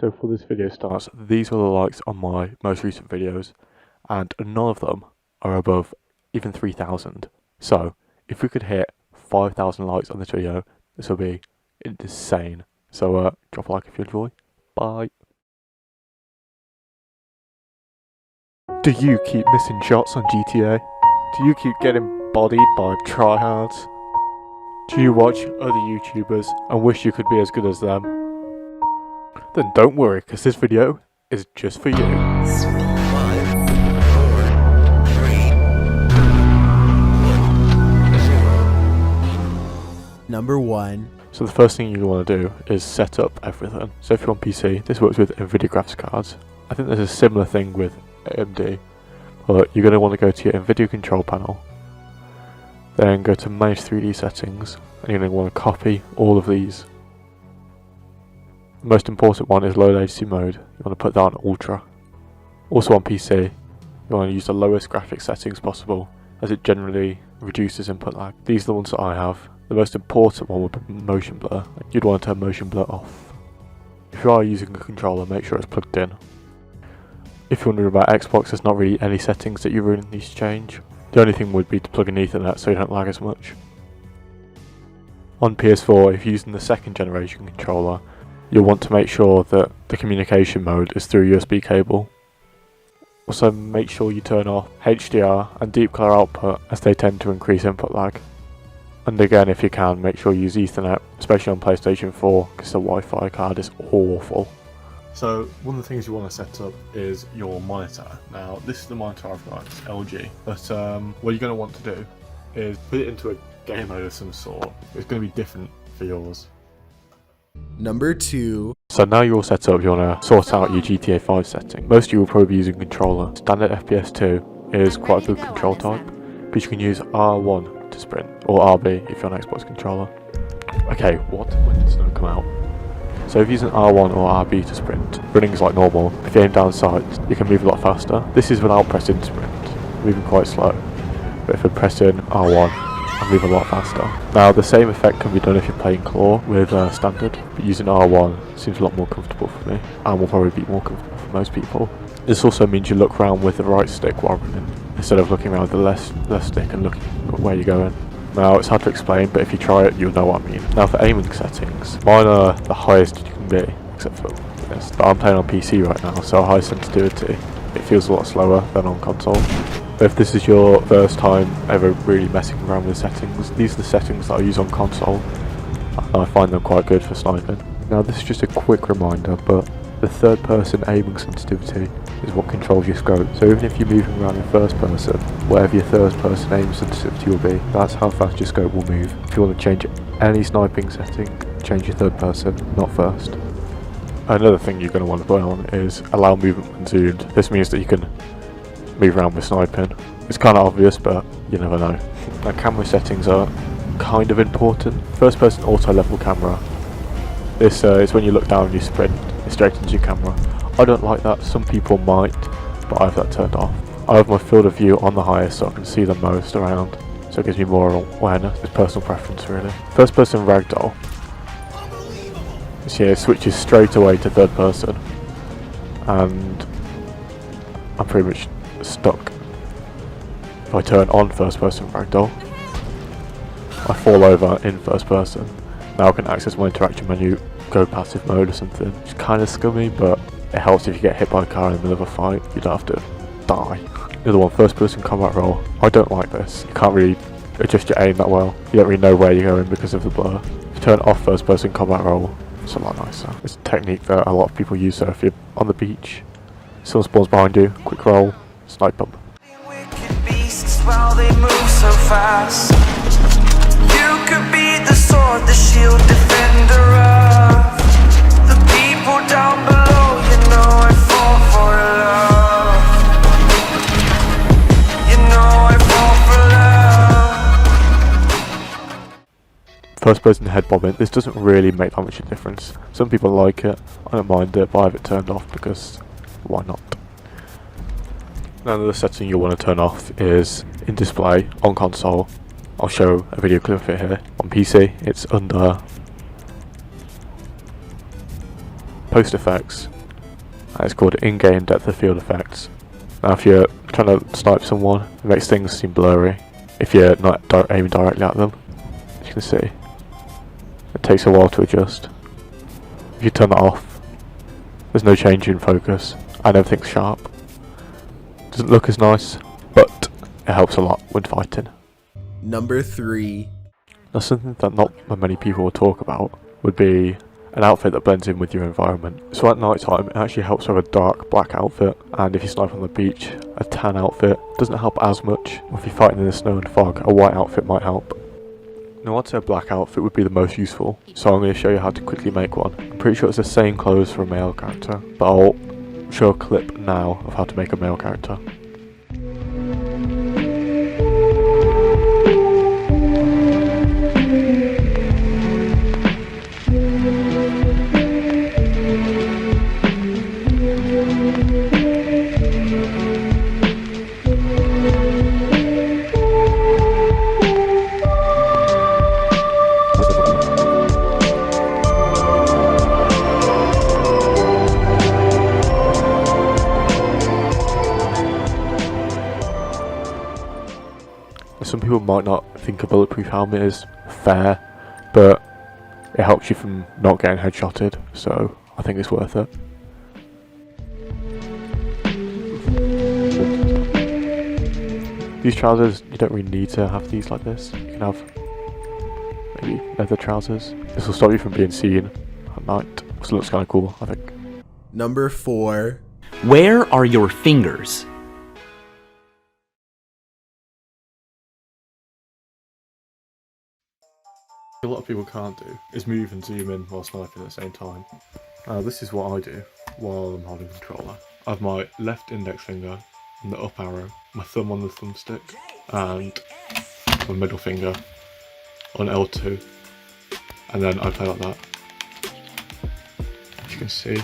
So for this video starts, these are the likes on my most recent videos, and none of them are above even 3,000. So if we could hit 5,000 likes on this video, this will be insane. So drop a like if you enjoy. Bye. Do you keep missing shots on GTA? Do you keep getting bodied by tryhards? Do you watch other YouTubers and wish you could be as good as them? Then don't worry, because this video is just for you. 5, 4, 3. Number 1. So the first thing you want to do is set up everything. So if you're on PC, this works with NVIDIA graphics cards. I think there's a similar thing with AMD, but you're going to want to go to your NVIDIA control panel, then go to manage 3D settings, and you're going to want to copy all of these. The most important one is low latency mode. You want to put that on ultra. Also on PC, you want to use the lowest graphics settings possible, as it generally reduces input lag. These are the ones that I have. The most important one would be motion blur. You'd want to turn motion blur off. If you are using a controller, make sure it's plugged in. If you're wondering about Xbox, there's not really any settings that you really need to change. The only thing would be to plug in Ethernet so you don't lag as much. On PS4, if you're using the second generation controller, you'll want to make sure that the communication mode is through USB cable. Also make sure you turn off HDR and deep color output, as they tend to increase input lag. And again, if you can, make sure you use Ethernet, especially on PlayStation 4, because the Wi-Fi card is awful. So one of the things you want to set up is your monitor. Now this is the monitor I've got, it's LG, but what you're going to want to do is put it into a game mode of some sort. It's going to be different for yours. Number 2. So now you're all set up, you want to sort out your GTA 5 setting. Most of you will probably be using controller. Standard FPS 2 is quite a good control type, but you can use R1 to sprint, or RB if you're on Xbox controller. Okay, when did snow come out? So if you're using R1 or RB to sprint, running is like normal. If you aim down sights, you can move a lot faster. This is without pressing sprint, moving quite slow. But if you're pressing R1, I move a lot faster. Now the same effect can be done if you're playing claw with standard, but using R1 seems a lot more comfortable for me, and will probably be more comfortable for most people. This also means you look around with the right stick while running, instead of looking around with the left stick and looking at where you're going. Now it's hard to explain, but if you try it, you'll know what I mean. Now for aiming settings, mine are the highest you can be, except for this. But I'm playing on PC right now, so high sensitivity. It feels a lot slower than on console. If this is your first time ever really messing around with settings, these are the settings that I use on console, and I find them quite good for sniping. Now this is just a quick reminder, but the third person aiming sensitivity is what controls your scope. So even if you're moving around in first person, whatever your third person aim sensitivity will be, that's how fast your scope will move. If you want to change any sniping setting, change your third person, not first. Another thing you're going to want to put on is allow movement when zoomed. This means that you can move around with sniping. It's kind of obvious, but you never know. Now camera settings are kind of important. First person auto level camera. This is when you look down and you sprint, it's straight into your camera. I don't like that, some people might, but I have that turned off. I have my field of view on the highest so I can see the most around, so it gives me more awareness. It's personal preference really. First person ragdoll. So yeah, it switches straight away to third person, and I'm pretty much stuck. If I turn on first person ragdoll, I fall over in first person. Now I can access my interaction menu, go passive mode or something. It's kind of scummy, but it helps if you get hit by a car in the middle of a fight. You don't have to die. The other one, first person combat roll. I don't like this. You can't really adjust your aim that well. You don't really know where you're going because of the blur. If you turn off first person combat roll, it's a lot nicer. It's a technique that a lot of people use, so if you're on the beach, someone spawns behind you, quick roll, snipe them. Wicked beasts while they move so fast. You could be the sword, the shield, defender of the people down below. You know I fall for love. You know I fall for love. First person head bobbing, this doesn't really make that much of a difference. Some people like it, I don't mind it, but I have it turned off because why not? Now another setting you'll want to turn off is in display on console. I'll show a video clip of it here. On PC it's under post effects, and it's called in-game depth of field effects. Now if you're trying to snipe someone, it makes things seem blurry if you're not aiming directly at them. As you can see, it takes a while to adjust. If you turn that off, there's no change in focus and everything's sharp. Doesn't look as nice, but it helps a lot when fighting. Number 3. Now something that not many people will talk about would be an outfit that blends in with your environment. So at night time it actually helps to have a dark black outfit, and if you snipe on the beach, a tan outfit doesn't help as much. If you're fighting in the snow and fog, a white outfit might help. Now I'd say a black outfit would be the most useful, so I'm going to show you how to quickly make one. I'm pretty sure it's the same clothes for a male character, but I'll show a clip now of how to make a male character. Some people might not think a bulletproof helmet is fair, but it helps you from not getting headshotted, so I think it's worth it. These trousers, you don't really need to have these like this. You can have maybe leather trousers. This will stop you from being seen at night, so it looks kind of cool, I think. Number 4. Where are your fingers? A lot of people can't do is move and zoom in while sniping at the same time. This is what I do while I'm holding controller. I have my left index finger on the up arrow, my thumb on the thumbstick, and my middle finger on L2, and then I play like that. As you can see.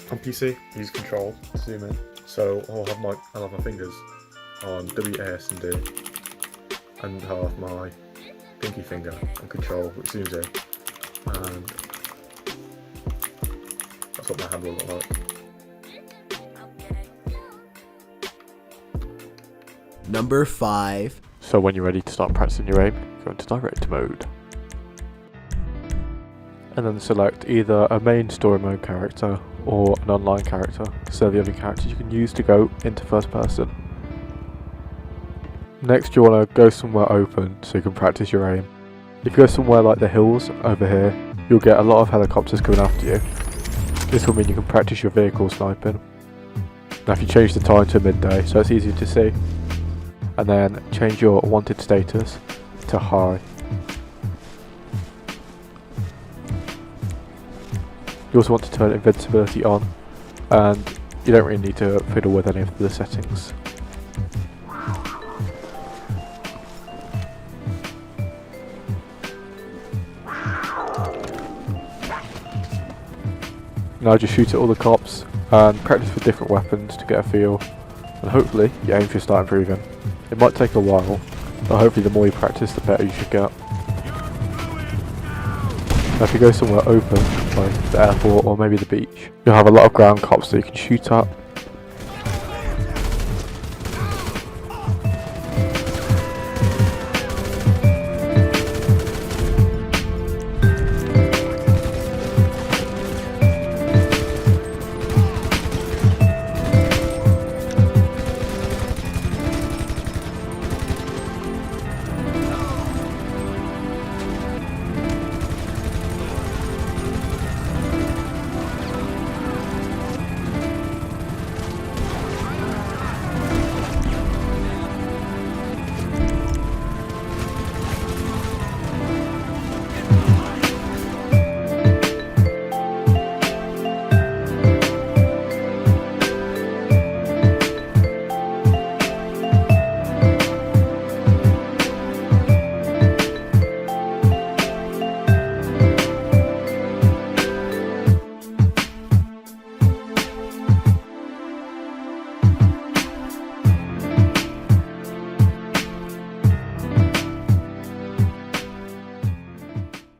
On PC, I use control to zoom in, so I'll have my fingers on W, A, S and D, and have my pinky finger on control, which zooms in, and that's what my hand will look like. Number 5. So when you're ready to start practicing your aim, go into direct mode. And then select either a main story mode character or an online character, so the other characters you can use to go into first person. Next you want to go somewhere open so you can practice your aim. If you go somewhere like the hills over here, you'll get a lot of helicopters coming after you. This will mean you can practice your vehicle sniping. Now if you change the time to midday so it's easier to see, and then change your wanted status to high. You also want to turn invincibility on, and you don't really need to fiddle with any of the settings. Now just shoot at all the cops and practice with different weapons to get a feel, and hopefully your aim should start improving. It might take a while, but hopefully the more you practice the better you should get. Now if you go somewhere open, like the airport or maybe the beach, you'll have a lot of ground cops that you can shoot at,